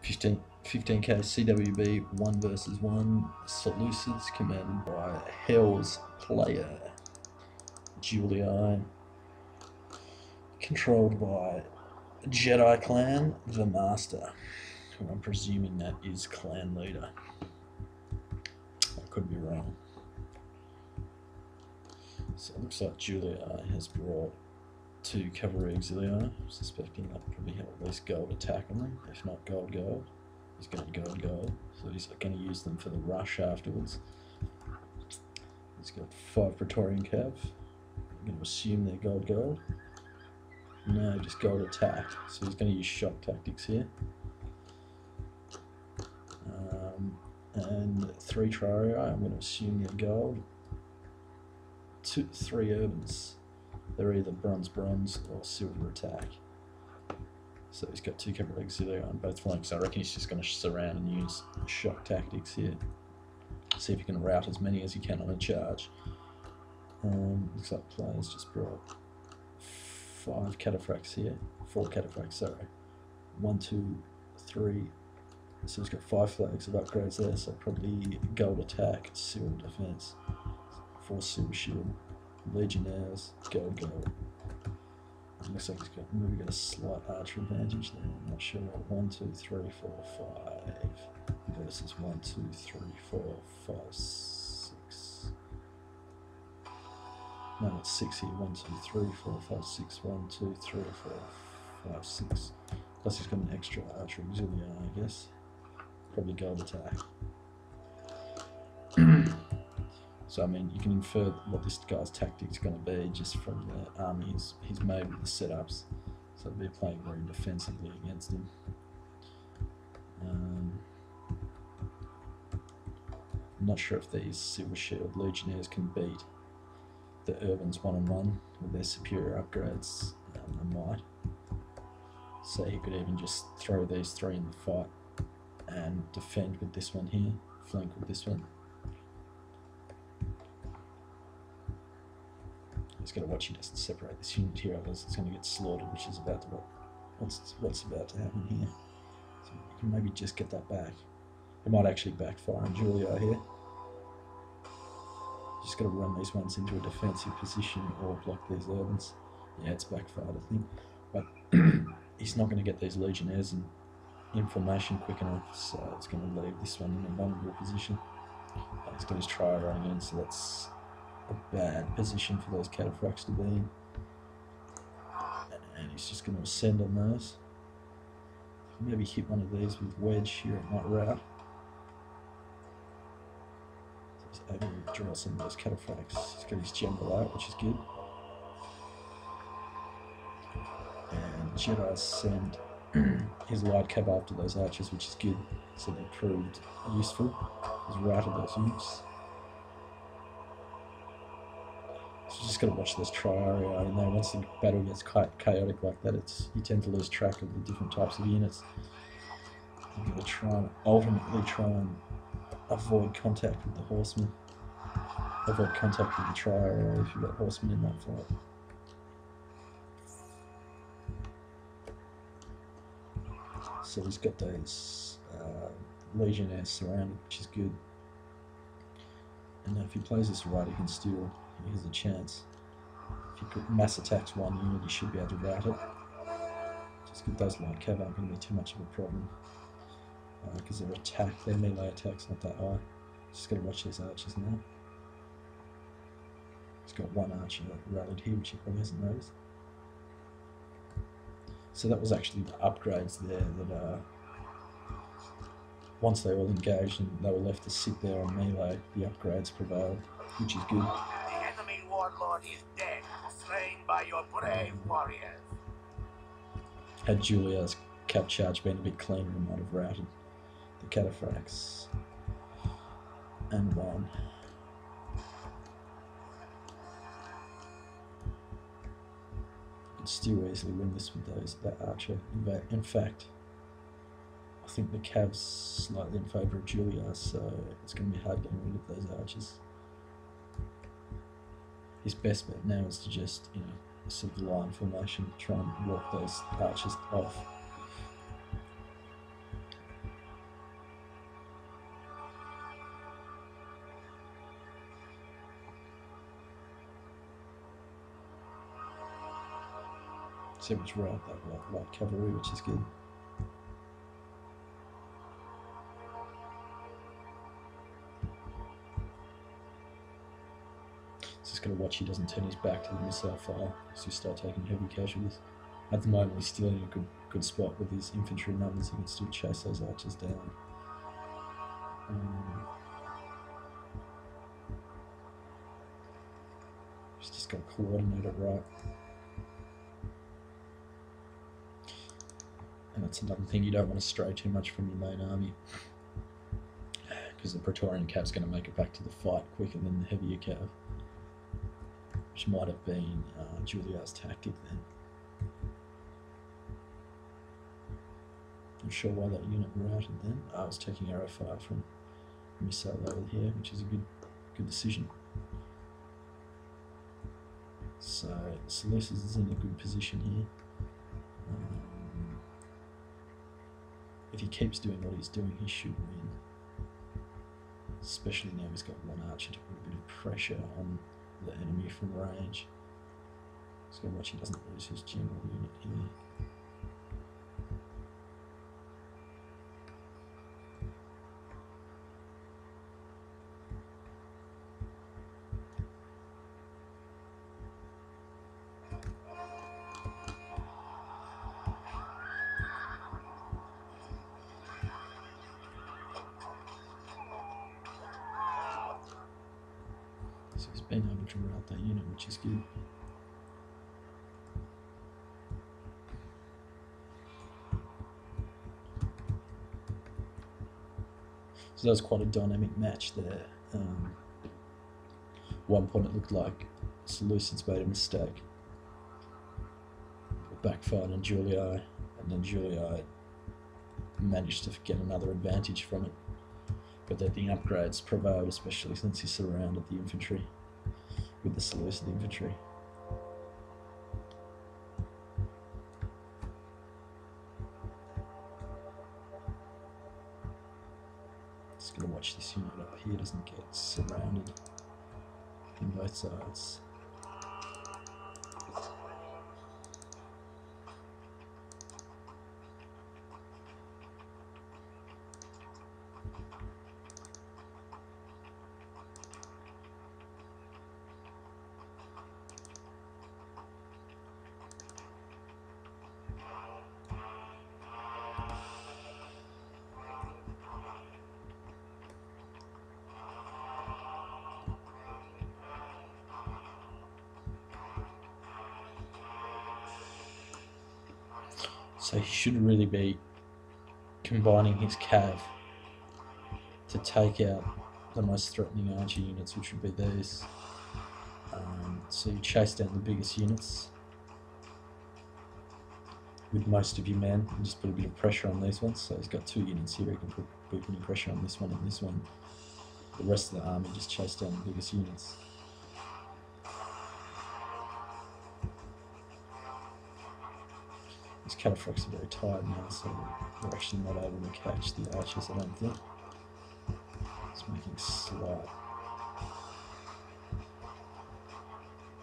15k CWB 1 versus 1 Seleucids commanded by Hell's player Juli, controlled by Jedi clan the Master, who I'm presuming that is clan leader. I could be wrong. So it looks like Juli has brought 2 cavalry auxiliary, suspecting that probably have at least gold attack on them, if not gold. He's going to gold, so he's going to use them for the rush afterwards. He's got 5 Praetorian cav. I'm going to assume they're gold. No, just gold attack, so he's going to use shock tactics here. And 3 Triarii, I'm going to assume they're gold. 3 urbans. They're either bronze or silver attack. So he's got 2 cavalry auxiliary on both flanks. I reckon he's just going to surround and use shock tactics here. See if he can rout as many as he can on a charge. Looks like players just brought 5 cataphracts here. 4 cataphracts, sorry. 1, 2, 3. So he's got 5 flags of upgrades there, so probably gold attack, silver defense, 4 silver shield, legionnaires, gold. It looks like he's maybe got a slight archer advantage there, I'm not sure. 1, 2, 3, 4, 5 versus 1, 2, 3, 4, 5, 6. No, it's 6 here. 1, 2, 3, 4, 5, 6. 1, 2, 3, 4, 5, 6. Plus he's got an extra archer auxiliary, I guess. Probably gold attack. So I mean, you can infer what this guy's tactic's going to be just from the army he's made with the setups. So they'll be playing very defensively against him. I'm not sure if these silver shield legionnaires can beat the urbans 1-on-1 with their superior upgrades. They might. So he could even just throw these 3 in the fight and defend with this one here, flank with this one. He's got to watch he doesn't separate this unit here, otherwise it's going to get slaughtered, which is about to what's about to happen here. So you can maybe just get that back. It might actually backfire on Juli here. Just got to run these ones into a defensive position or block these urbans. Yeah, it's backfired, I think. But he's not going to get these legionnaires in information quick enough, so it's going to leave this one in a vulnerable position. He's got his trial running in, so that's a bad position for those cataphracts to be in. And he's just going to ascend on those. Maybe hit one of these with wedge here, it might rout. So he's able to draw some of those cataphracts. He's got his general out, which is good. And Jedi send his light cav after those archers, which is good. So they proved useful. He's routed those units. So you just got to watch those Triarii in there. Once the battle gets quite chaotic like that, you tend to lose track of the different types of units. You've got to ultimately try and avoid contact with the horsemen. Avoid contact with the Triarii if you've got horsemen in that fight. So he's got those legionnaires surrounded, which is good. And if he plays this right, he can steal. He has a chance. If he mass attacks one unit, he should be able to rout it. Just get those light cav aren't going to be too much of a problem. Because their melee attack's not that high. Just got to watch these archers now. He's got one archer rallied here, which he probably hasn't noticed. So that was actually the upgrades there that once they all engaged and they were left to sit there on melee, the upgrades prevailed, which is good. The enemy warlord is dead, slain by your brave warriors. Had Julia's cap charge been a bit cleaner, he might have routed the cataphracts and won. Still easily win this with that archer. In fact, I think the cav's slightly in favour of Julia, so it's going to be hard getting rid of those archers. His best bet now is to just, sort of line formation, try and walk those archers off. So much right, that light cavalry, which is good. Just got to watch he doesn't turn his back to the missile fire, so he start taking heavy casualties. At the moment, he's still in a good spot with his infantry numbers. He can still chase those archers down. He's just got to coordinate it right. And that's another thing, you don't want to stray too much from your main army, because the Praetorian Cav's going to make it back to the fight quicker than the heavier Cav, which might have been Julia's tactic then. Not sure why that unit routed then. I was taking arrow fire from a missile over here, which is a good decision. So Seleucid is in a good position here. If he keeps doing what he's doing, he should win. Especially now he's got one archer to put a bit of pressure on the enemy from range. Just gotta watch he doesn't lose his general unit here. So he's been able to route that unit, which is good. So that was quite a dynamic match there. At one point it looked like Seleucid's made a mistake. It backfired on Juli, and then Juli managed to get another advantage from it. But then the upgrades prevailed, especially since he surrounded the infantry with the Seleucid infantry. Just gonna watch this unit up here doesn't get surrounded on both sides. So he should really be combining his cav to take out the most threatening archer units, which would be these. So you chase down the biggest units with most of your men and just put a bit of pressure on these ones. So he's got two units here, he can put any pressure on this one and this one. The rest of the army just chase down the biggest units. These cataphracts are very tired now, so they're actually not able to catch the archers, I don't think. It's making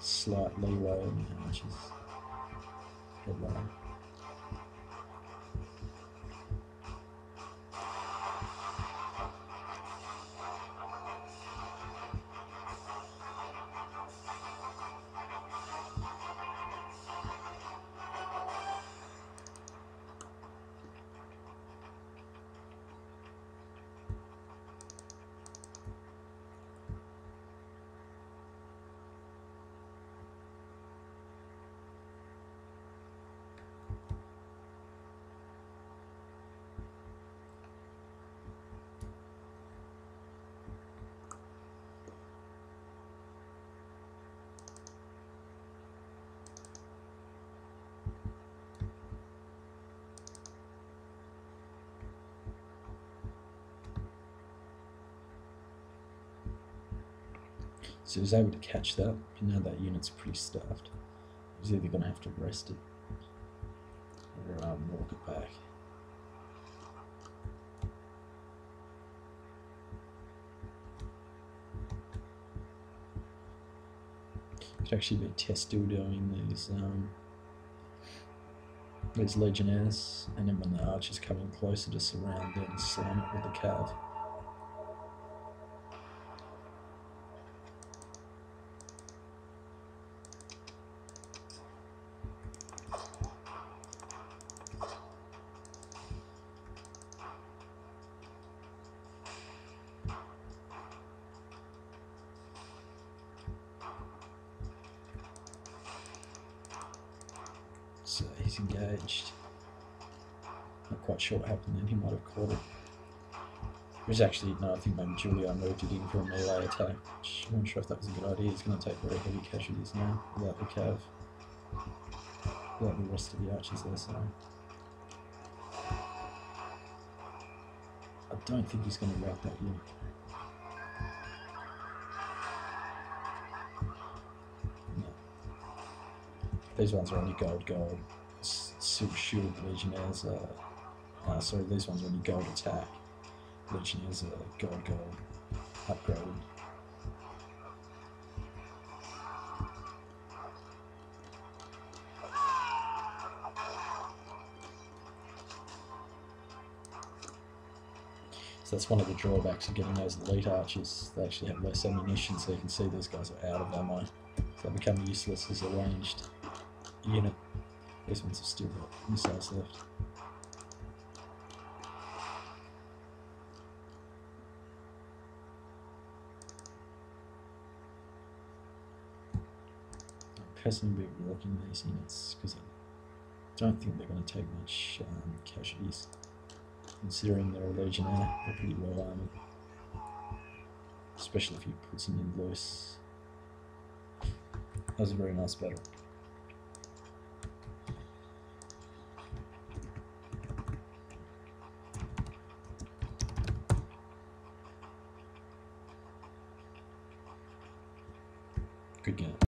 slight leeway on the archers. Headline. So he was able to catch that, but now that unit's pretty stuffed. He's either going to have to rest it or walk it back. Could actually be still doing these these legionnaires, and then when the archers come in closer to surround, then slam it with the cav. So he's engaged. Not quite sure what happened then, he might have caught it. It was actually, no, I think maybe Juli moved it in for a melee attack. I'm not sure if that was a good idea. He's going to take very heavy casualties now without the cav. Without the rest of the archers there, so. I don't think he's going to rout that unit. No. These ones are only gold. Silk shield legionnaires are, sorry, these ones are only gold attack. Legionnaires are gold upgraded. So that's one of the drawbacks of getting those elite archers. They actually have less ammunition, so you can see these guys are out of ammo. So they become useless as a ranged unit. These ones have still got missiles left. I'm personally be walking these units because I don't think they're going to take much casualties. Considering they're a legionnaire, they're pretty well armoured. Especially if you put some in loose. That was a very nice battle. Good game.